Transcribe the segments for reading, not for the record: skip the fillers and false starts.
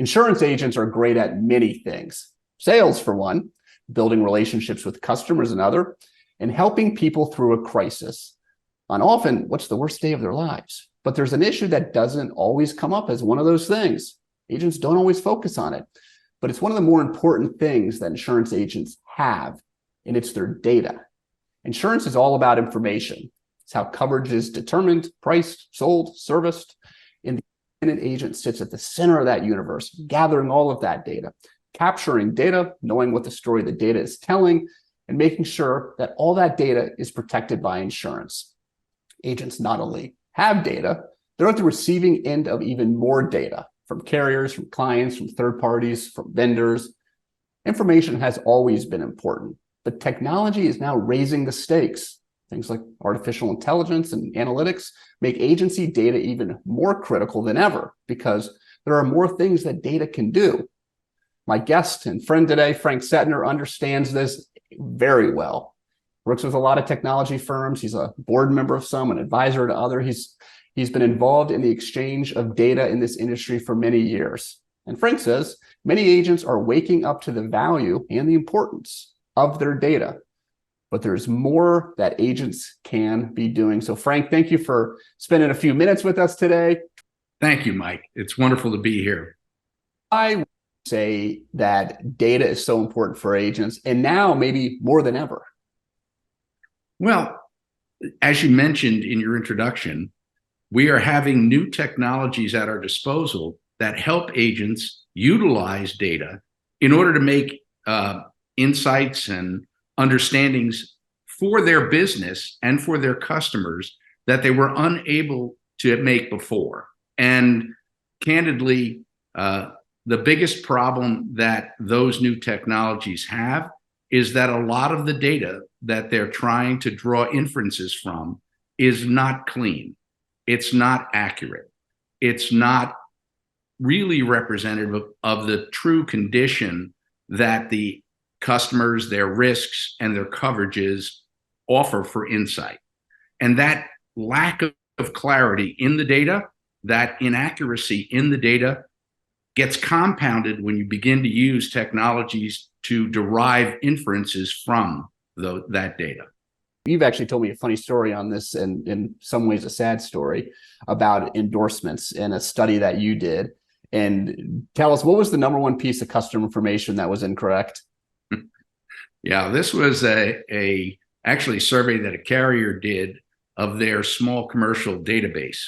Insurance agents are great at many things. Sales, for one, building relationships with customers another, and helping people through a crisis on often what's the worst day of their lives. But there's an issue that doesn't always come up as one of those things. Agents don't always focus on it, but it's one of the more important things that insurance agents have, and it's their data. Insurance is all about information. It's how coverage is determined, priced, sold, serviced. And the independent agent sits at the center of that universe, gathering all of that data, capturing data, knowing what the story the data is telling, and making sure that all that data is protected by insurance. Agents not only have data, they're at the receiving end of even more data from carriers, from clients, from third parties, from vendors. Information has always been important, but technology is now raising the stakes. Things like artificial intelligence and analytics make agency data even more critical than ever because there are more things that data can do. My guest and friend today, Frank Sentner, understands this very well. Works with a lot of technology firms. He's a board member of some, an advisor to others. He's been involved in the exchange of data in this industry for many years. And Frank says many agents are waking up to the value and the importance of their data, but there's more that agents can be doing. So Frank, thank you for spending a few minutes with us today. Thank you, Mike. It's wonderful to be here. I would say that data is so important for agents, and now maybe more than ever. Well, as you mentioned in your introduction, we are having new technologies at our disposal that help agents utilize data in order to make insights and understandings for their business and for their customers that they were unable to make before. And candidly, the biggest problem that those new technologies have is that a lot of the data that they're trying to draw inferences from is not clean. It's not accurate. It's not really representative of the true condition that the customers, their risks, and their coverages offer for insight. And that lack of clarity in the data, that inaccuracy in the data, gets compounded when you begin to use technologies to derive inferences from that data. You've actually told me a funny story on this, and in some ways a sad story, about endorsements in a study that you did. And tell us, what was the number one piece of customer information that was incorrect? Yeah, this was actually a survey that a carrier did of their small commercial database.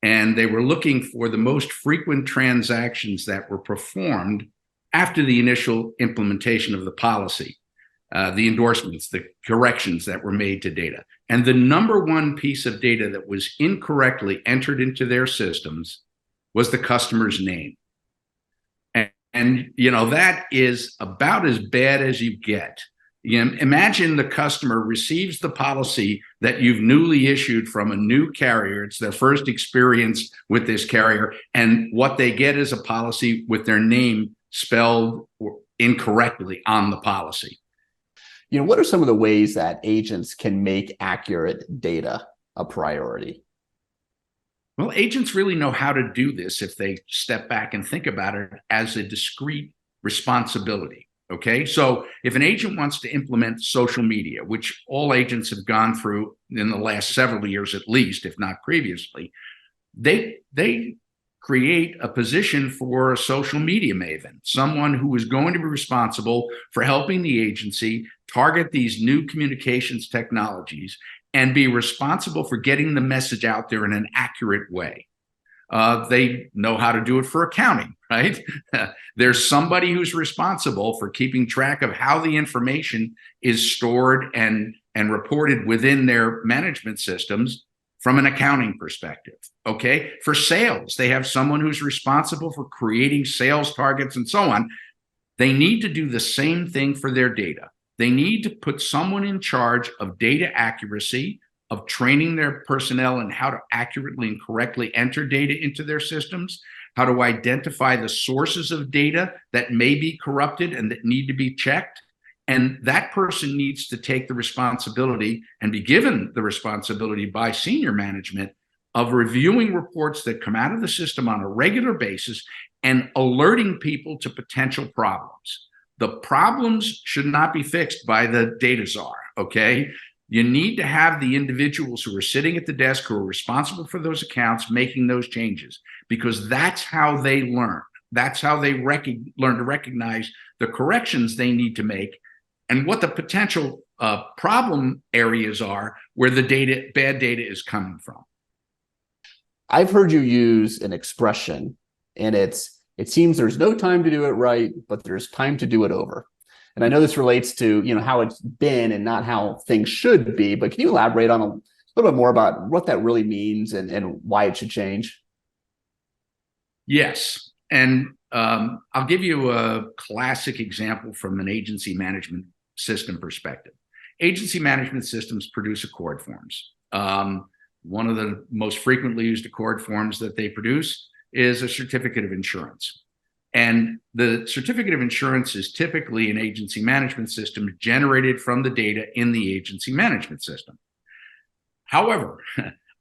And they were looking for the most frequent transactions that were performed after the initial implementation of the policy, the endorsements, the corrections that were made to data. And the number one piece of data that was incorrectly entered into their systems was the customer's name. And you know, that is about as bad as you get. You know, imagine the customer receives the policy that you've newly issued from a new carrier. It's their first experience with this carrier, and what they get is a policy with their name spelled incorrectly on the policy. You know, what are some of the ways that agents can make accurate data a priority? Well, agents really know how to do this if they step back and think about it as a discrete responsibility. Okay, so if an agent wants to implement social media, which all agents have gone through in the last several years at least, if not previously, they create a position for a social media maven, someone who is going to be responsible for helping the agency target these new communications technologies and be responsible for getting the message out there in an accurate way. They know how to do it for accounting, right? There's somebody who's responsible for keeping track of how the information is stored and reported within their management systems from an accounting perspective, okay? For sales, they have someone who's responsible for creating sales targets and so on. They need to do the same thing for their data. They need to put someone in charge of data accuracy, of training their personnel in how to accurately and correctly enter data into their systems, how to identify the sources of data that may be corrupted and that need to be checked. And that person needs to take the responsibility and be given the responsibility by senior management of reviewing reports that come out of the system on a regular basis and alerting people to potential problems. The problems should not be fixed by the data czar, okay? You need to have the individuals who are sitting at the desk who are responsible for those accounts making those changes, because that's how they learn. That's how they learn to recognize the corrections they need to make and what the potential problem areas are where the bad data is coming from. I've heard you use an expression, and it seems there's no time to do it right, but there's time to do it over. And I know this relates to, how it's been and not how things should be, but can you elaborate on a little bit more about what that really means and why it should change? Yes. And I'll give you a classic example from an agency management system perspective. Agency management systems produce accord forms. One of the most frequently used accord forms that they produce is a certificate of insurance. And the certificate of insurance is typically an agency management system generated from the data in the agency management system. However,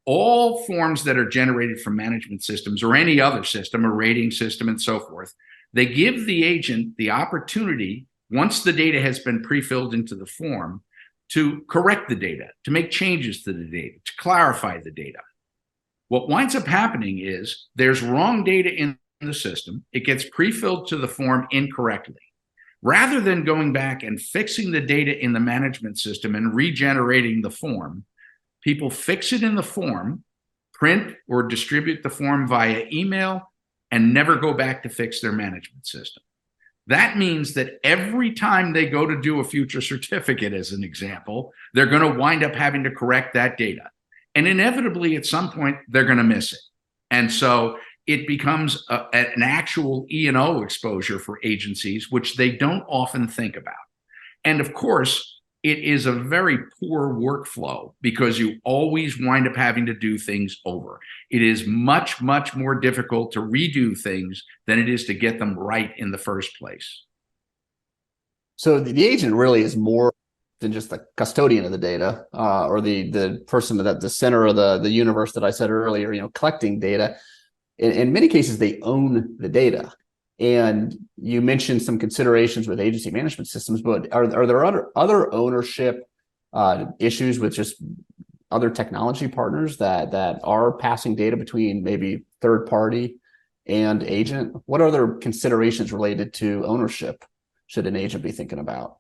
all forms that are generated from management systems or any other system, a rating system and so forth, they give the agent the opportunity, once the data has been pre-filled into the form, to correct the data, to make changes to the data, to clarify the data. What winds up happening is there's wrong data in the system. It gets pre-filled to the form incorrectly. Rather than going back and fixing the data in the management system and regenerating the form, people fix it in the form, print or distribute the form via email, and never go back to fix their management system. That means that every time they go to do a future certificate, as an example, they're going to wind up having to correct that data. And inevitably, at some point, they're going to miss it. And so it becomes an actual E&O exposure for agencies, which they don't often think about. And of course, it is a very poor workflow because you always wind up having to do things over. It is much, much more difficult to redo things than it is to get them right in the first place. So the agent really is more than just the custodian of the data, or the person at the center of the universe that I said earlier, collecting data. In many cases, they own the data. And you mentioned some considerations with agency management systems, but are there other ownership issues with just other technology partners that are passing data between maybe third party and agent? What other considerations related to ownership should an agent be thinking about?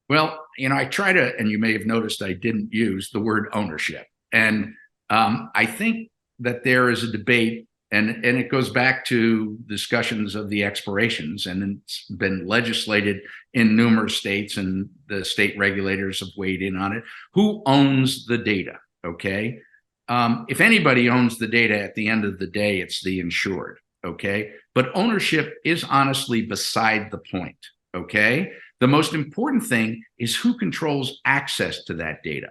Well, I try to, and you may have noticed I didn't use the word ownership. And I think that there is a debate, and it goes back to discussions of the expirations, and it's been legislated in numerous states, and the state regulators have weighed in on it. Who owns the data? Okay. If anybody owns the data at the end of the day, it's the insured. Okay. But ownership is honestly beside the point. Okay. The most important thing is who controls access to that data,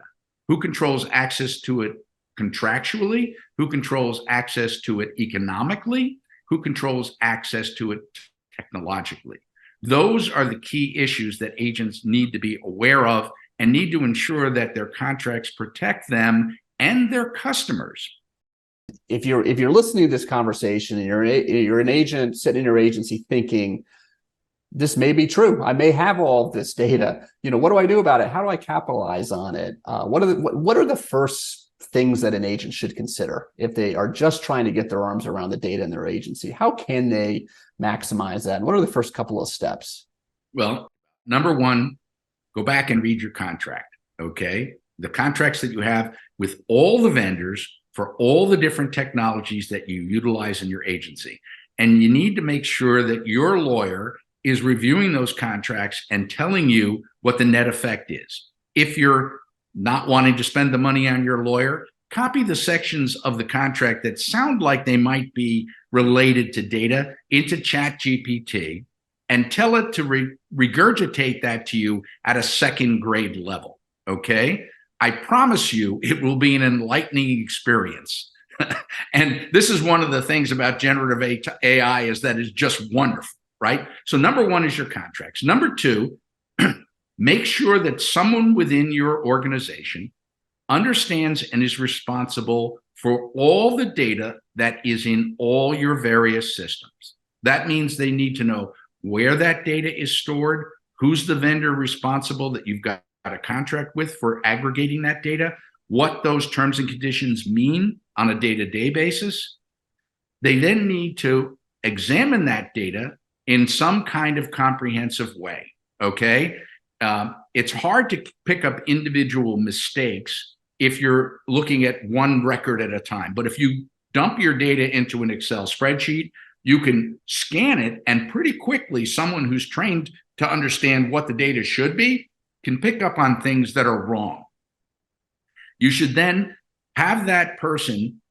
who controls access to it contractually, who controls access to it economically, who controls access to it technologically. Those are the key issues that agents need to be aware of and need to ensure that their contracts protect them and their customers. If you're listening to this conversation and you're an agent sitting in your agency thinking, this may be true, I may have all of this data, what do I do about it? How do I capitalize on it? What are the first things that an agent should consider if they are just trying to get their arms around the data in their agency? How can they maximize that? And what are the first couple of steps? Well, number one, go back and read your contract. Okay. The contracts that you have with all the vendors for all the different technologies that you utilize in your agency. And you need to make sure that your lawyer is reviewing those contracts and telling you what the net effect is. If you're not wanting to spend the money on your lawyer, copy the sections of the contract that sound like they might be related to data into ChatGPT and tell it to regurgitate that to you at a second grade level. Okay. I promise you it will be an enlightening experience. And this is one of the things about generative AI is that it's just wonderful, right? So number one is your contracts. Number two, make sure that someone within your organization understands and is responsible for all the data that is in all your various systems. That means they need to know where that data is stored, who's the vendor responsible that you've got a contract with for aggregating that data, what those terms and conditions mean on a day-to-day basis. They then need to examine that data in some kind of comprehensive way, okay? It's hard to pick up individual mistakes if you're looking at one record at a time. But if you dump your data into an Excel spreadsheet, you can scan it, and pretty quickly, someone who's trained to understand what the data should be can pick up on things that are wrong. You should then have that person,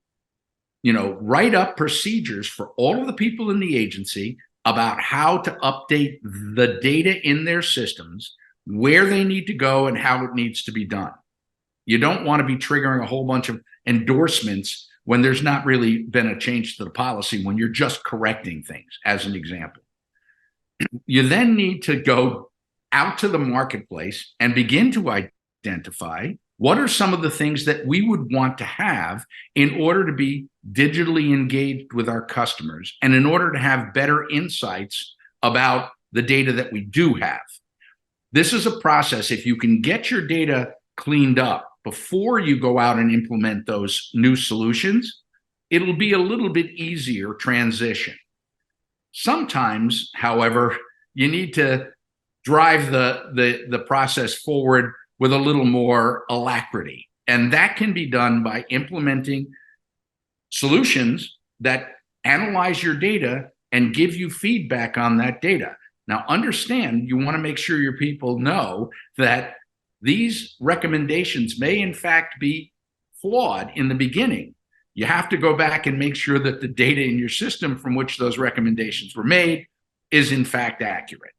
write up procedures for all of the people in the agency about how to update the data in their systems, where they need to go and how it needs to be done. You don't want to be triggering a whole bunch of endorsements when there's not really been a change to the policy, when you're just correcting things, as an example. You then need to go out to the marketplace and begin to identify what are some of the things that we would want to have in order to be digitally engaged with our customers and in order to have better insights about the data that we do have. This is a process. If you can get your data cleaned up before you go out and implement those new solutions, it'll be a little bit easier transition. Sometimes, however, you need to drive the process forward with a little more alacrity. And that can be done by implementing solutions that analyze your data and give you feedback on that data. Now, understand, you want to make sure your people know that these recommendations may in fact be flawed in the beginning. You have to go back and make sure that the data in your system from which those recommendations were made is in fact accurate.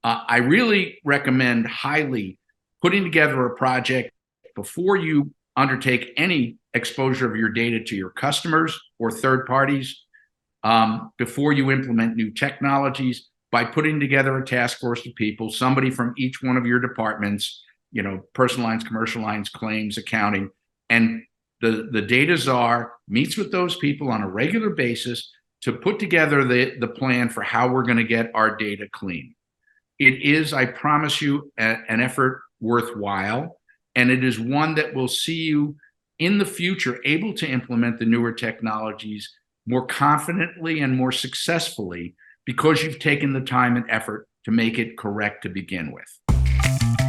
I really recommend highly putting together a project before you undertake any exposure of your data to your customers or third parties, before you implement new technologies, by putting together a task force of people, somebody from each one of your departments, personal lines, commercial lines, claims, accounting, and the data czar meets with those people on a regular basis to put together the plan for how we're going to get our data clean. It is, I promise you, an effort worthwhile, and it is one that will see you in the future able to implement the newer technologies more confidently and more successfully because you've taken the time and effort to make it correct to begin with.